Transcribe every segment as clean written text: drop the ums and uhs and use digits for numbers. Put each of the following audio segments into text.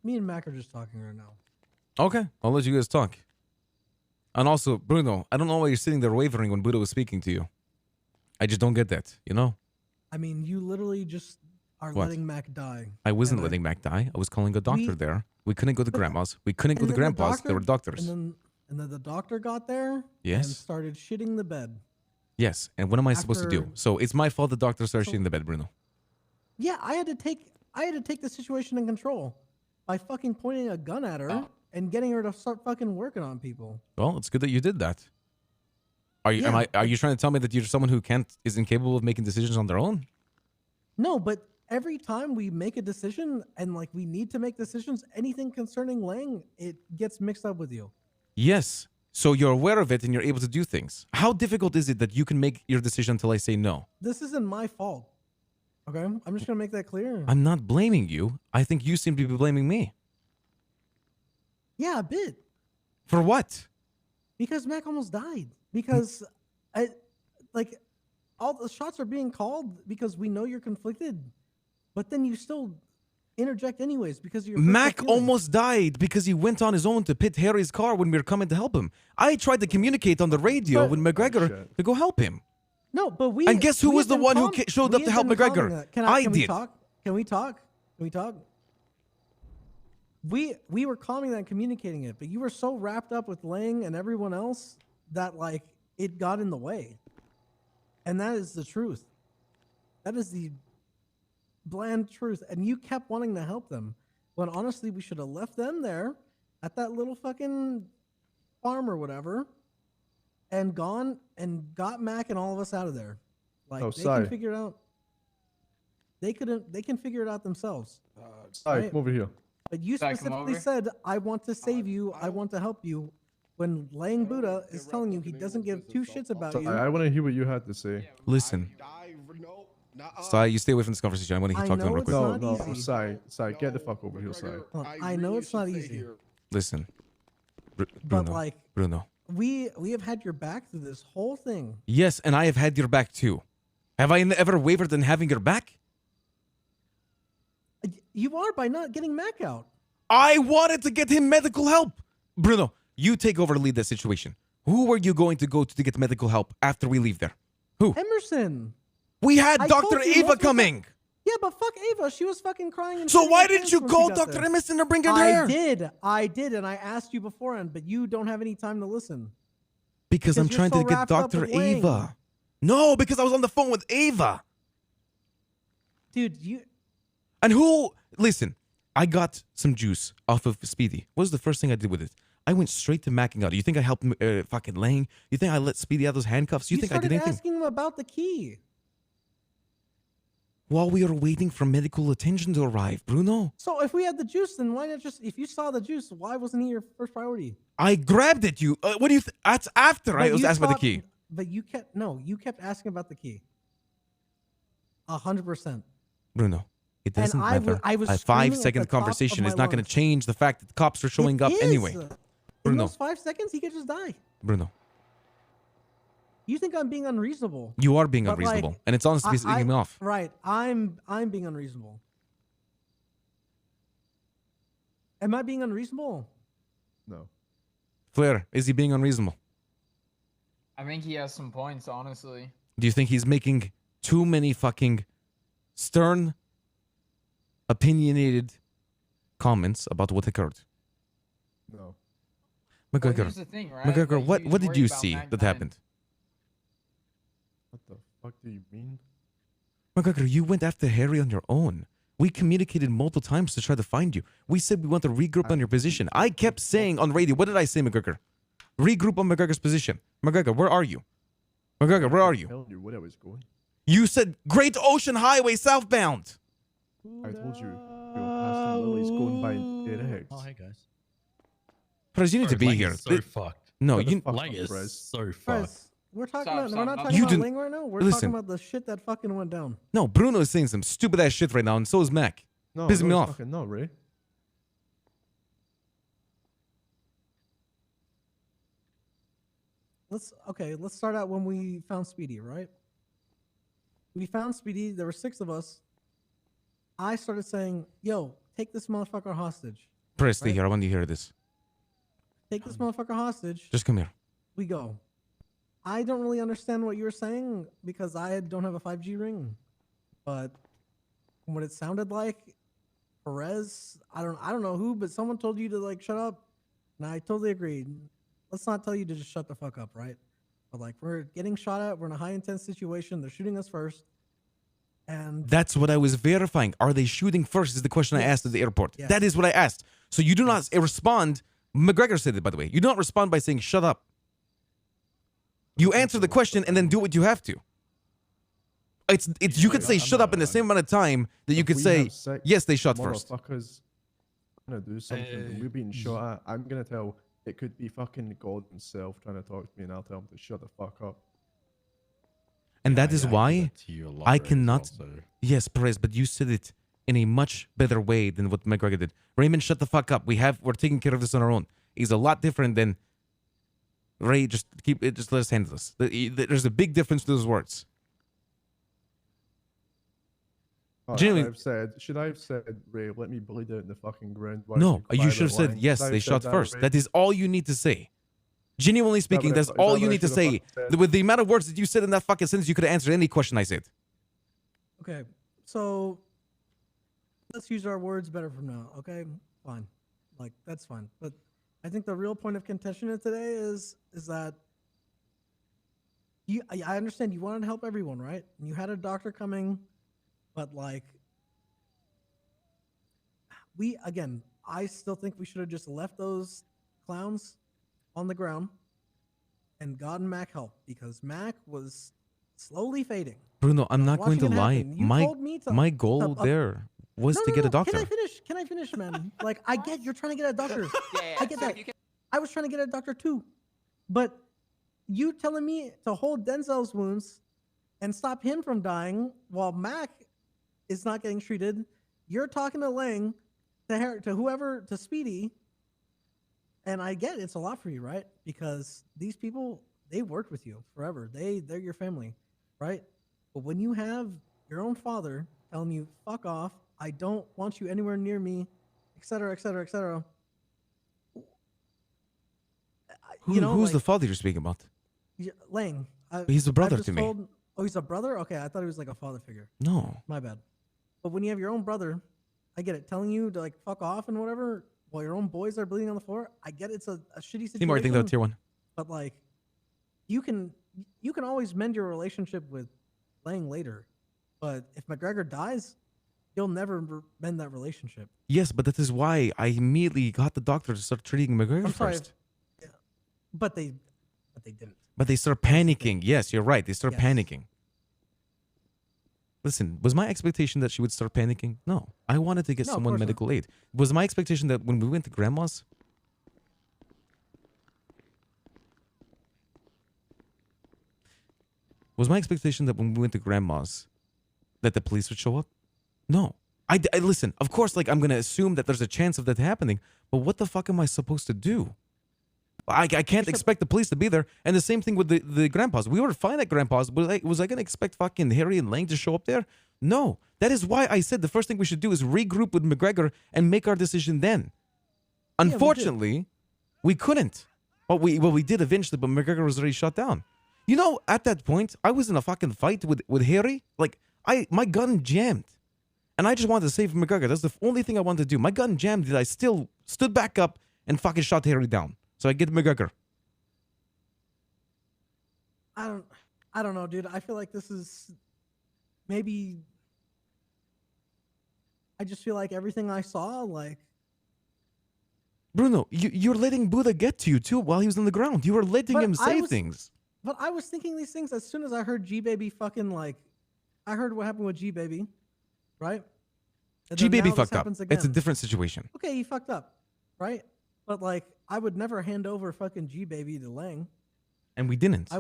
Me and Mac are just talking right now. Okay, I'll let you guys talk. And also, Bruno, I don't know why you're sitting there wavering when Buddha was speaking to you. I just don't get that, you know? I mean, you literally just are What? letting Mac die. I wasn't letting Mac die. I was calling a doctor there. We couldn't go to grandma's. We couldn't go to grandpa's. There were doctors. And then the doctor got there Yes. and started shitting the bed. Yes, and what am I supposed to do? So it's my fault the doctor started shitting the bed, Bruno. Yeah, I had to take the situation in control by fucking pointing a gun at her and getting her to start fucking working on people. Well, it's good that you did that. Are you are you trying to tell me that you're someone who is incapable of making decisions on their own? No, but every time we make a decision and like we need to make decisions, anything concerning Lang, it gets mixed up with you. Yes. So you're aware of it and you're able to do things. How difficult is it that you can make your decision until I say no? This isn't my fault. Okay? I'm just going to make that clear. I'm not blaming you. I think you seem to be blaming me. Yeah, a bit. For what? Because Mac almost died. Because all the shots are being called because we know you're conflicted, but then you still interject anyways because you're. Mac almost died because he went on his own to pit Harry's car when we were coming to help him. I tried to communicate on the radio with McGregor to go help him. No, but we. And guess who was the one who showed up to help McGregor? I did. Can we talk? We were calming that and communicating it, but you were so wrapped up with Lang and everyone else that like it got in the way. And that is the truth. That is the bland truth. And you kept wanting to help them. When honestly, we should have left them there at that little fucking farm or whatever and gone and got Mac and all of us out of there. Like they can figure it out. They can figure it out themselves. Right? Come over here. But you specifically said, I want to save you. I want to help you. When Lang Buddha is telling you he doesn't give two shits about you. I want to hear what you had to say. Listen. Sai, you stay away from this conversation. I want to talk to him real quick. No, Sai, get the fuck over here, Sai. I know it's not easy. Listen. Bruno, but like, Bruno. We have had your back through this whole thing. Yes, and I have had your back too. Have I ever wavered in having your back? You are by not getting Mac out. I wanted to get him medical help. Bruno, you take over, lead that situation. Who were you going to go to get medical help after we leave there? Who? Emerson. We had Dr. Ava coming. Yeah, but fuck Ava. She was fucking crying. And so why didn't you call Dr. Emerson to bring her there? I did, and I asked you beforehand, but you don't have any time to listen. Because I'm trying to get Dr. Ava. No, because I was on the phone with Ava. Dude, you... And who... Listen, I got some juice off of Speedy. What was the first thing I did with it? I went straight to macking out. You think I helped fucking Lang? You think I let Speedy out of those handcuffs? You think I did anything? Asking him about the key. While we were waiting for medical attention to arrive, Bruno. So if we had the juice, then why not just... If you saw the juice, why wasn't he your first priority? I grabbed it. What do you... That's after I was asked about the key. But you kept... No, you kept asking about the key. 100%. Bruno. It doesn't matter. A 5-second conversation is not going to change the fact that the cops are showing up anyway. In those 5 seconds, he could just die. Bruno. You think I'm being unreasonable? You are being unreasonable, and it's honestly pissing me off. Right, I'm being unreasonable. Am I being unreasonable? No. Flair, is he being unreasonable? I think he has some points, honestly. Do you think he's making too many fucking stern, opinionated comments about what occurred? No. McGregor, well, the thing, right? McGregor, what did you see that happened? What the fuck do you mean? McGregor, you went after Harry on your own. We communicated multiple times to try to find you. We said we want to regroup on your position. I kept saying on radio, what did I say, McGregor? Regroup on McGregor's position. McGregor, where are you? McGregor, where are you? I told you where I was going. You said Great Ocean Highway southbound. I told you. Aston Lily's going by X. Oh, hey guys. Prez, you need to be here. So fucked. No, you... Lang is so fucked. We're talking about... We're not talking about Ling right now. We're talking about the shit that fucking went down. No, Bruno is saying some stupid ass shit right now, and so is Mac. No, pissing me off. No, Ray. Let's start out when we found Speedy, right? We found Speedy. There were 6 of us. I started saying, yo, take this motherfucker hostage. Press, stay Right. here. I want to hear this. Take this motherfucker hostage. Just come here. We go. I don't really understand what you were saying because I don't have a 5G ring, but from what it sounded like, Perez, I don't know who, but someone told you to like shut up, and I totally agreed. Let's not tell you to just shut the fuck up, right? But like we're getting shot at, we're in a high intense situation. They're shooting us first, and That's what I was verifying. Are they shooting first? Is the question I asked at the airport. Yes. That is what I asked. So you do not respond. McGregor said it, by the way. You do not respond by saying shut up. You answer the question and then do what you have to. It's you could say I'm shut up in the same amount of time that you If could we say have six yes, they shot first. Motherfuckers trying to do something and we're being shot at. I'm gonna tell it could be fucking God himself trying to talk to me, and I'll tell him to shut the fuck up. And that Yeah, is I do why that to you a lot, I Ray, as cannot. well, so- Yes, Perez, but you said it in a much better way than what McGregor did. Raymond, shut the fuck up. We're taking care of this on our own. He's a lot different than Ray. Just keep it. Just let us handle this. There's a big difference to those words. Genuinely- Should I have said, Ray, let me bleed out in the fucking ground? No, you should have said yes. They shot first. That is all you need to say. Genuinely speaking, what I that's thought- is all that you what I need to should have say. fucking said? With the amount of words that you said in that fucking sentence, you could have answered any question I said. okay, so let's use our words better from now. Okay, fine, like that's fine. But I think the real point of contention today is that I understand you wanted to help everyone, right? And you had a doctor coming, but like I still think we should have just left those clowns on the ground and gotten Mac help because Mac was slowly fading. Bruno, I'm I was not going to watching it lie. happen. You My told me to my goal stop up. there was to get a doctor. Can I finish? Can I finish, man? Like, I get you're trying to get a doctor. I get that. I was trying to get a doctor too. But you telling me to hold Denzel's wounds and stop him from dying while Mac is not getting treated, you're talking to Lang, to Speedy, and I get it's a lot for you, right? Because these people, they worked with you forever. They're your family, right? But when you have your own father telling you, fuck off, I don't want you anywhere near me, etc., etc., etc. Who's the father you're speaking about? Lang. He's a brother I've just to me. Oh, he's a brother? Okay, I thought he was like a father figure. No. My bad. But when you have your own brother, I get it, telling you to like fuck off and whatever, while your own boys are bleeding on the floor. I get it's a shitty situation. Timur, I think that's tier 1. But like, you can always mend your relationship with Lang later. But if McGregor dies, you'll never mend that relationship. Yes, but that is why I immediately got the doctor to start treating McGregor I'm sorry. first. But they didn't. But they start panicking. Yes, you're right. They start Yes. panicking. Listen, was my expectation that she would start panicking? No. I wanted to get No, of someone course not. medical aid. Was my expectation that when we went to grandma's? Was my expectation that when we went to grandma's that the police would show up? No. I listen, of course, like I'm going to assume that there's a chance of that happening, but what the fuck am I supposed to do? I can't expect the police to be there. And the same thing with the grandpas. We were fine at grandpas, but was I going to expect fucking Harry and Lang to show up there? No. That is why I said the first thing we should do is regroup with McGregor and make our decision then. Unfortunately, we couldn't. Well, we did eventually, but McGregor was already shot down. You know, at that point, I was in a fucking fight with Harry. Like, my gun jammed. And I just wanted to save McGregor. That's the only thing I wanted to do. My gun jammed, that I still stood back up and fucking shot Harry down. So I get McGregor. I don't know, dude. I feel like this is maybe. I just feel like everything I saw, like. Bruno, you're letting Buddha get to you too while he was on the ground. You were letting But him I say was- things. But I was thinking these things as soon as I heard G Baby fucking like. I heard what happened with G Baby, right? And G then Baby now this fucked up. happens It's a again. different situation. Okay, he fucked up, right? But like, I would never hand over fucking G Baby to Lang. And we didn't.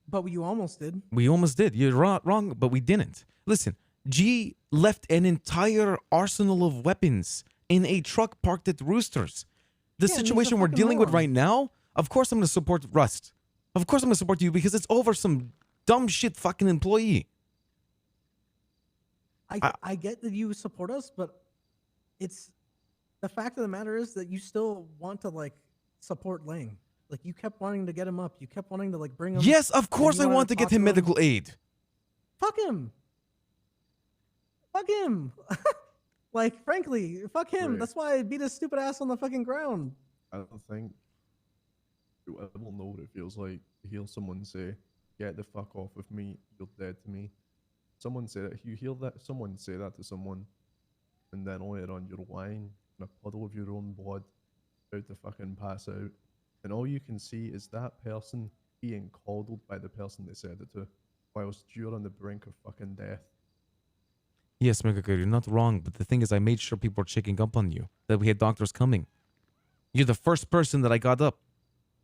But you almost did. We almost did. You're wrong, but we didn't. Listen, G left an entire arsenal of weapons in a truck parked at Roosters. The Yeah, and he's a situation we're fucking dealing with moron. right now, of course I'm going to support Rust. Of course I'm going to support you because it's over some dumb shit fucking employee. I get that you support us, but it's the fact of the matter is that you still want to like support Lang. Like you kept wanting to get him up. You kept wanting to like bring him. Yes, of and course you I wanted want to get talk him medical aid. Fuck him. Fuck him. Like, frankly, fuck him. Right. That's why I beat his stupid ass on the fucking ground. I don't think you will know what it feels like to hear someone say, "Get the fuck off of me, you're dead to me." Someone say that. You hear that someone say that to someone, and then later on you're lying in a puddle of your own blood, about to fucking pass out, and all you can see is that person being coddled by the person they said it to, whilst you're on the brink of fucking death. Yes, McGregor, you're not wrong, but the thing is I made sure people were checking up on you, that we had doctors coming. You're the first person that I got up.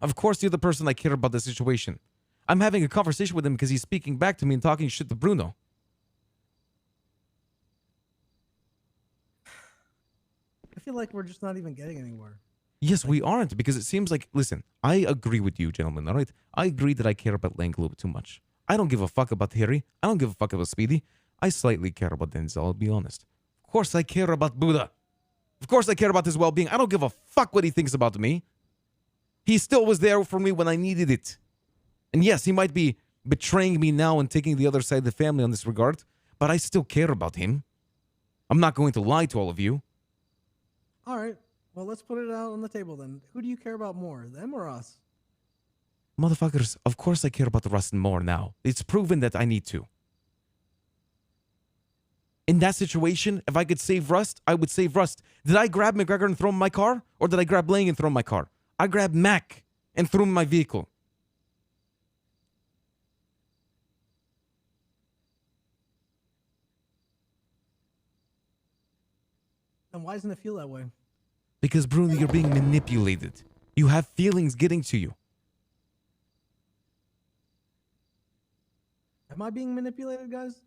Of course you're the person I care about the situation. I'm having a conversation with him because he's speaking back to me and talking shit to Bruno. I feel like we're just not even getting anywhere. Yes, we aren't, because it seems like, listen, I agree with you, gentlemen, all right? I agree that I care about Lang a little bit too much. I don't give a fuck about Harry. I don't give a fuck about Speedy. I slightly care about Denzel, I'll be honest. Of course I care about Buddha. Of course I care about his well-being. I don't give a fuck what he thinks about me. He still was there for me when I needed it. And yes, he might be betraying me now and taking the other side of the family on this regard, but I still care about him. I'm not going to lie to all of you. All right. Well, let's put it out on the table then. Who do you care about more, them or us? Motherfuckers, of course I care about Rust more now. It's proven that I need to. In that situation, if I could save Rust, I would save Rust. Did I grab McGregor and throw him in my car? Or did I grab Lang and throw him in my car? I grabbed Mac and threw him in my vehicle. And why doesn't it feel that way? Because, Bruno, you're being manipulated. You have feelings getting to you. Am I being manipulated, guys?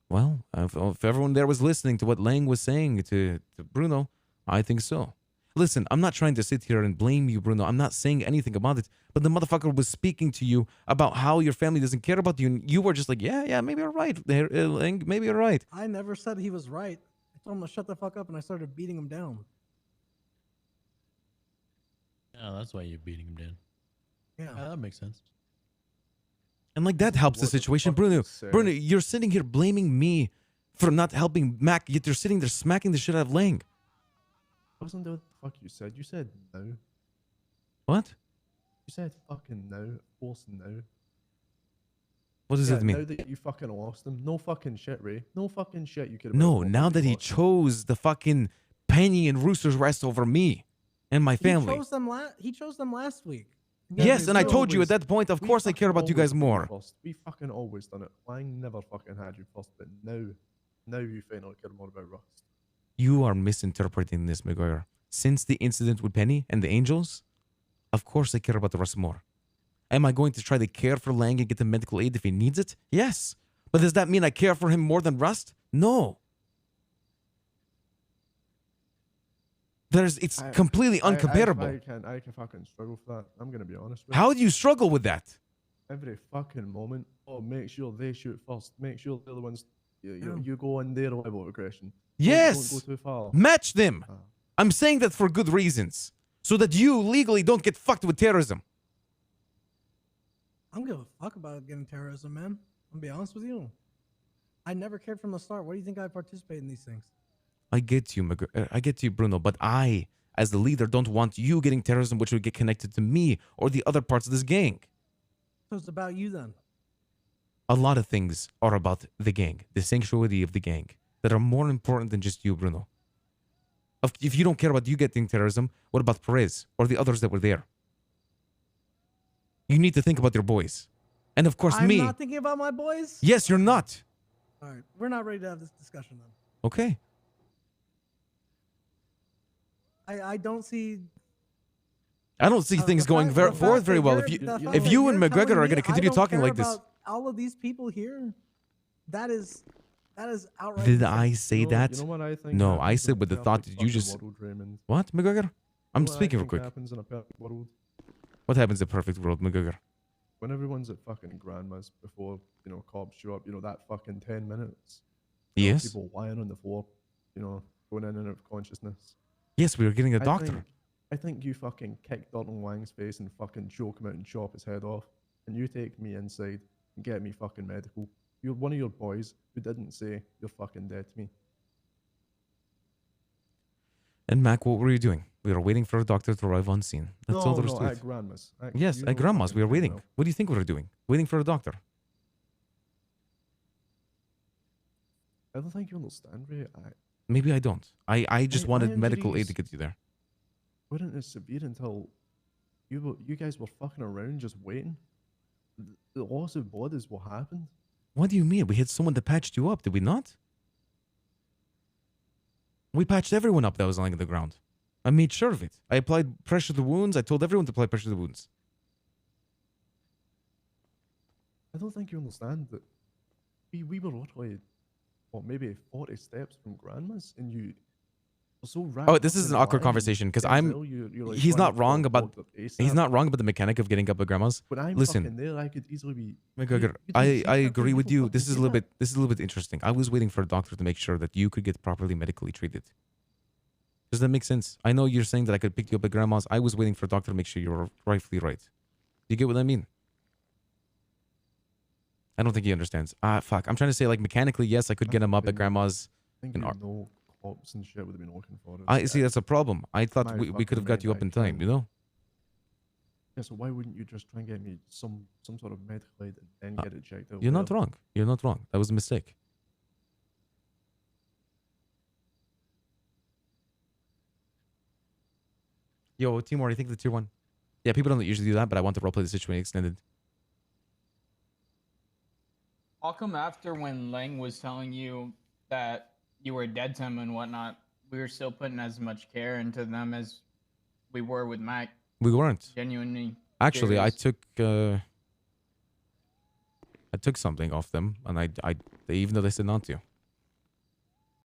Well, if everyone there was listening to what Lang was saying to Bruno, I think so. Listen, I'm not trying to sit here and blame you, Bruno. I'm not saying anything about it. But the motherfucker was speaking to you about how your family doesn't care about you. And you were just like, yeah, maybe you're right, Lang. Maybe you're right. I never said he was right. I told him to shut the fuck up and I started beating him down. Oh, that's why you're beating him down. Yeah. That makes sense. And like that helps the What the situation. fuck Bruno, you said. Bruno, you're sitting here blaming me for not helping Mac, yet you're sitting there smacking the shit out of Lang. Wasn't that what the fuck you said? You said no. What? You said fucking no. Of course no. What does Yeah, that mean? now that you fucking lost him, no fucking shit, Ray. No fucking shit. You could. No, now that he chose the fucking Penny and Rooster's Rest over me and my family. He chose them last week. Yes, and I we told you at always- that point, of we course I care fucking about you always guys put you more. first. We fucking always done it. Lang never fucking had you first, but now you finally care more about Rust. You are misinterpreting this, McGuire. Since the incident with Penny and the Angels, of course I care about the rest more. Am I going to try to care for Lang and get him medical aid if he needs it? Yes. But does that mean I care for him more than Rust? No. It's completely uncomparable. I can fucking struggle for that. I'm gonna be honest with you. How do you struggle with that? Every fucking moment. Oh, make sure they shoot first. Make sure they're the ones. Yeah. You go on their level of aggression. Yes. Don't go too far. Match them. Ah. I'm saying that for good reasons. So that you legally don't get fucked with terrorism. I don't give a fuck about getting terrorism, man. I'm gonna be honest with you. I never cared from the start. Why do you think I participate in these things? I get you, I get you, Bruno, but I, as the leader, don't want you getting terrorism which would get connected to me or the other parts of this gang. So it's about you then. A lot of things are about the gang, the sanctuary of the gang, that are more important than just you, Bruno. If you don't care about you getting terrorism, what about Perez or the others that were there? You need to think about your boys. And of course, I'm me. not thinking about my boys. Yes, you're not. All right, we're not ready to have this discussion then. Okay. I don't see. I don't see things the going fact- the forward fact very that well. you're- If the fact if that you and you're McGregor telling are me going to I continue don't talking care like this, about all of these people here, that is outright. did insane. I say that? You know what I think No, I happens said in a with the thought perfect that you fucking just. world, Raymond? What, McGregor? You I'm know what I speaking real think quick. happens in a perfect world? What happens in perfect world, McGregor? When everyone's at fucking grandma's before, cops show up, that fucking 10 minutes. Yes. People lying on the floor, going in and out of consciousness. Yes, we were getting a doctor. I think you fucking kick Dalton Wang's face and fucking choke him out and chop his head off, and you take me inside and get me fucking medical. You're one of your boys who didn't say you're fucking dead to me. And Mac, what were you doing? We were waiting for a doctor to arrive on scene. That's all there is to at it. Grandma's. Yes, at Grandma's. We were waiting. What do you think we were doing? Waiting for a doctor. I don't think you understand, Ray. Maybe I don't. I just My wanted medical aid injuries to get you there. weren't as severe until you guys were fucking around just waiting. The loss of blood is what happened. What do you mean? We had someone that patched you up, did we not? We patched everyone up that was lying on the ground. I made sure of it. I applied pressure to the wounds. I told everyone to apply pressure to the wounds. I don't think you understand that we were literally, what, maybe 40 steps from Grandma's, and you were so wrapped Oh, this up is in an awkward lying, conversation because you can I'm. tell you're, like, He's trying not to wrong call about. Dr. He's ASAP. not wrong about the mechanic of getting up at Grandma's. When I'm Listen, fucking there, I could easily be. McGregor, I agree with you. This is a little bit interesting. I was waiting for a doctor to make sure that you could get properly medically treated. Does that make sense? I know you're saying that I could pick you up at Grandma's. I was waiting for a doctor to make sure you're rightfully right. Do you get what I mean? I don't think he understands. Fuck. I'm trying to say, like, mechanically, yes, I could get him up at Grandma's. I think in you our- know cops and shit would have been looking for us. I see. That's a problem. I thought My we could have fucking got you up in mind, time. You know. Yeah, so why wouldn't you just try and get me some sort of medical aid and then get it checked out? You're not later? wrong. You're not wrong. That was a mistake. Yo, Timor, you think the tier 1? Yeah, people don't usually do that, but I want to roleplay the situation extended. I'll come after when Lang was telling you that you were dead to him and whatnot. We were still putting as much care into them as we were with Mac. We weren't. Genuinely. Actually, I serious. took something off them, and I even though they said not to.